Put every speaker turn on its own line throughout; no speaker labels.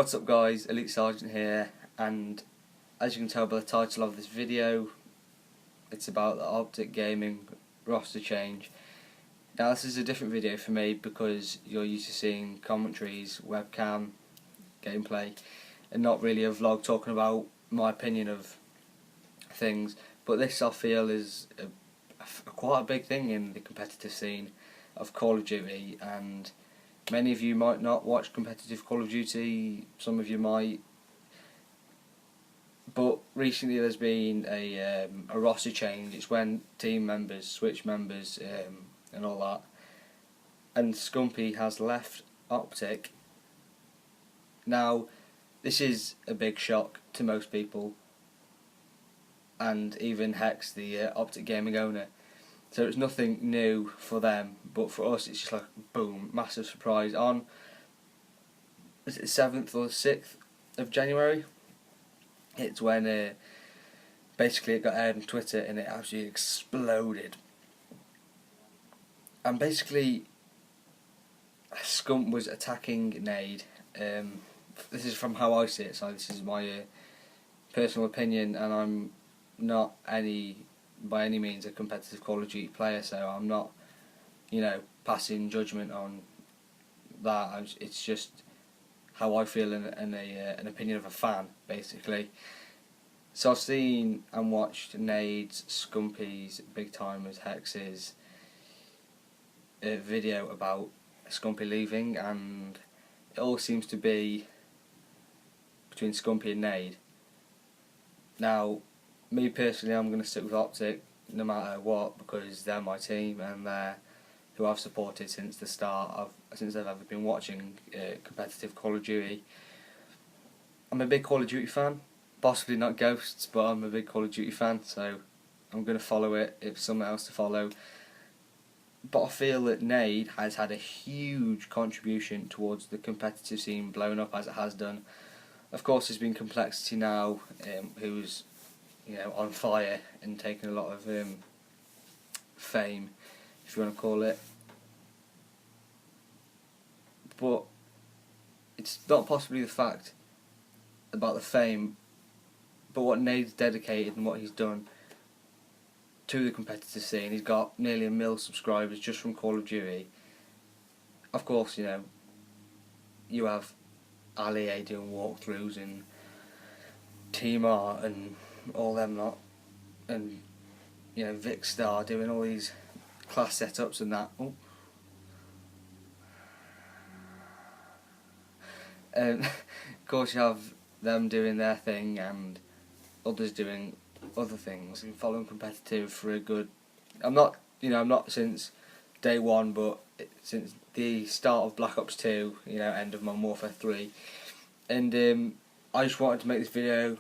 What's up guys, EliteSergeant here, and as you can tell by the title of this video, it's about the OpTic gaming roster change. Now this is a different video for me because you're used to seeing commentaries, webcam, gameplay, and not really a vlog talking about my opinion of things, but this I feel is quite a big thing in the competitive scene of Call of Duty, and many of you might not watch competitive Call of Duty, some of you might, but recently there's been a roster change. It's when team members switch members and all that, and Scumpii has left OpTic. Now this is a big shock to most people, and even Hex, the OpTic gaming owner. So it's nothing new for them, but for us it's just like boom, massive surprise. On, is it the 7th or the 6th of January? It's when basically it got aired on Twitter and it absolutely exploded. And basically Scump was attacking Nade. This is from how I see it, so this is my personal opinion, and I'm not by any means a competitive Call of Duty player, so I'm not, passing judgment on that. It's just how I feel and an opinion of a fan, basically. So I've seen and watched Nade's, Scumpii's, Big Timers, Hex's video about Scumpii leaving, and it all seems to be between Scumpii and Nade. Now, me personally, I'm going to stick with OpTic no matter what, because they're my team and they're who I've supported since the start since I've ever been watching competitive Call of Duty. I'm a big Call of Duty fan, possibly not Ghosts, but I'm a big Call of Duty fan, so I'm going to follow it if someone else to follow. But I feel that Nade has had a huge contribution towards the competitive scene blowing up as it has done. Of course, there's been Complexity now, who's on fire and taking a lot of fame, if you want to call it. But it's not possibly the fact about the fame, but what Nade's dedicated and what he's done to the competitive scene. He's got nearly 1 million subscribers just from Call of Duty. Of course, you have Ali doing walkthroughs and Team Art and all them lot, and Vic Star doing all these class setups and that. Of course you have them doing their thing and others doing other things. And following competitive for a good, I'm not since day one, but since the start of Black Ops 2, end of Modern Warfare 3, and I just wanted to make this video.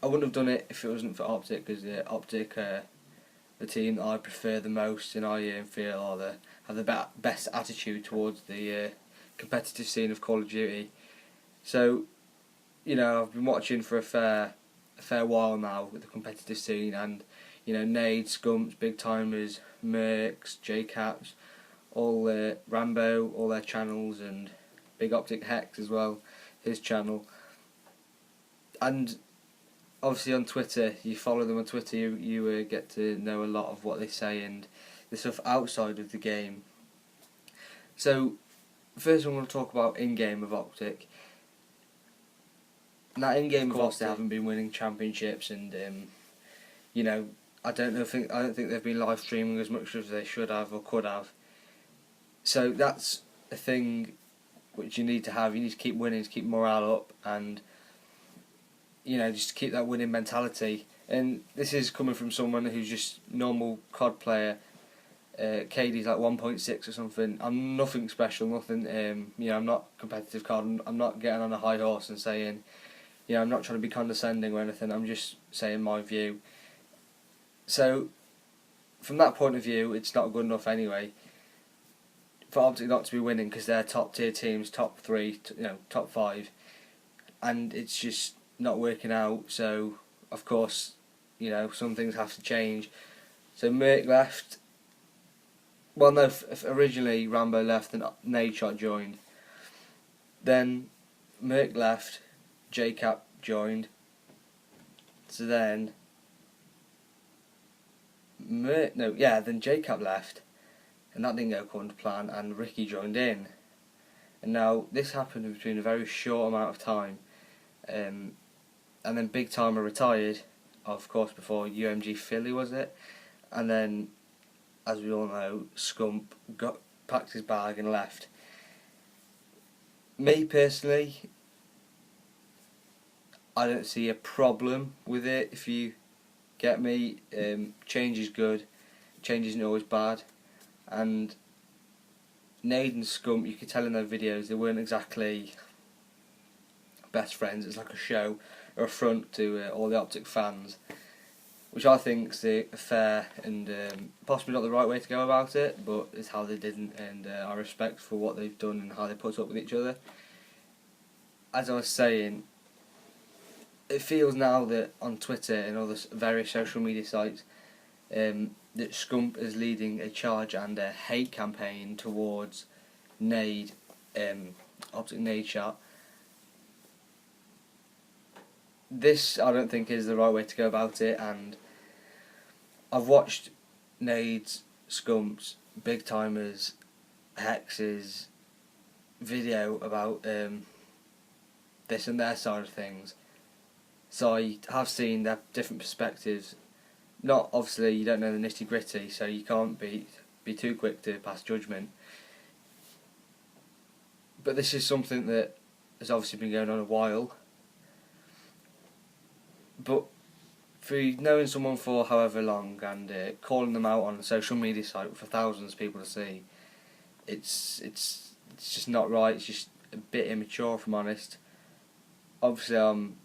I wouldn't have done it if it wasn't for OpTic, because OpTic are the team that I prefer the most, and I feel have the best attitude towards the competitive scene of Call of Duty. So, I've been watching for a fair while now with the competitive scene, and Nade, Scumps, Big Timers, Mercs, JCaps, all Rambo, all their channels, and Big OpTic Hex as well, his channel, and obviously on Twitter, you follow them on Twitter, you get to know a lot of what they say and the stuff outside of the game. So first I'm going to talk about in-game of OpTic. Now in-game of course they haven't been winning championships, and I don't think they've been live streaming as much as they should have or could have. So that's a thing which you need to have. You need to keep winning to keep morale up, and just to keep that winning mentality. And this is coming from someone who's just normal COD player. KD's like 1.6 or something. I'm nothing special, nothing. I'm not competitive COD. I'm not getting on a high horse and saying, I'm not trying to be condescending or anything. I'm just saying my view. So, from that point of view, it's not good enough anyway for OpTic not to be winning, because they're top tier teams, top 3, top 5, and it's just not working out. So of course some things have to change. So Merc left. Well, no, originally Rambo left and Nadeshot joined. Then Merck left, JCap joined. So then then JCap left, and that didn't go according to plan, and Ricky joined in. And now this happened in between a very short amount of time, and then Big Timer retired, of course, before UMG Philly, was it? And then, as we all know, packed his bag and left. Me personally, I don't see a problem with it, if you get me. Change is good, change isn't always bad, and Nade and Scump, you could tell in their videos, they weren't exactly best friends. It's like a show or a front to all the OpTic fans, which I think is a fair and possibly not the right way to go about it, but it's how they did, and I respect for what they've done and how they put up with each other. As I was saying, it feels now that on Twitter and other various social media sites, that Scump is leading a charge and a hate campaign towards Nade, OpTic Nade Shot. This, I don't think, is the right way to go about it, and I've watched Nade's, Scump's, Big Timer's, Hex's video about this and their side of things, so I have seen their different perspectives. Not, obviously, you don't know the nitty gritty, so you can't be too quick to pass judgment. But this is something that has obviously been going on a while. But for knowing someone for however long and calling them out on a social media site for thousands of people to see, it's just not right. It's just a bit immature, if I'm honest. Obviously, I'm,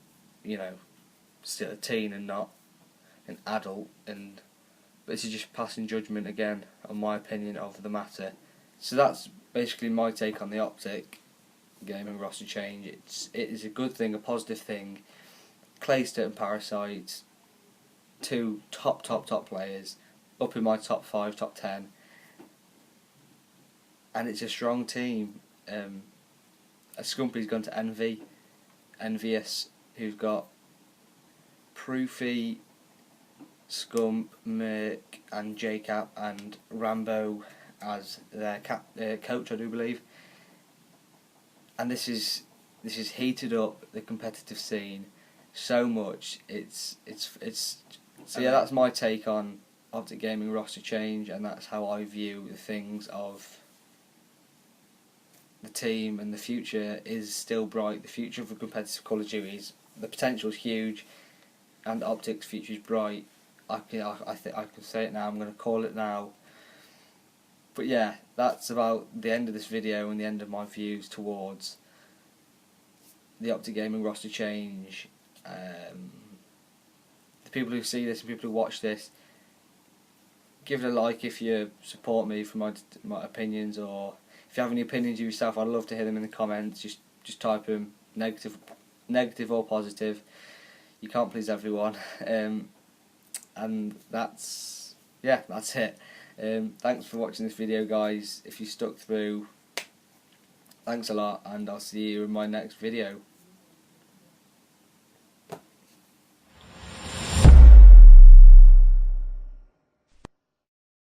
still a teen and not an adult, but this is just passing judgment again on my opinion of the matter. So that's basically my take on the OpTic gaming roster change. It is a good thing, a positive thing. Clayster and Parasite, two top players, up in my top 5, top 10, and it's a strong team. Scumpi's gone to Envious, who's got Proofy, Scump, Merc and JCap and Rambo as their coach, I do believe. And this is heated up the competitive scene so much. So yeah, that's my take on OpTic gaming roster change, and that's how I view the things of the team, and the future is still bright. The future of the competitive Call of Duty the potential is huge, and OpTic's future is bright. I can say it now. I'm going to call it now. But yeah, that's about the end of this video and the end of my views towards the OpTic gaming roster change. The people who see this and people who watch this, give it a like if you support me for my opinions, or if you have any opinions yourself, I'd love to hear them in the comments. Just type them, negative or positive. You can't please everyone. And that's it. Thanks for watching this video, guys. If you stuck through, thanks a lot, and I'll see you in my next video.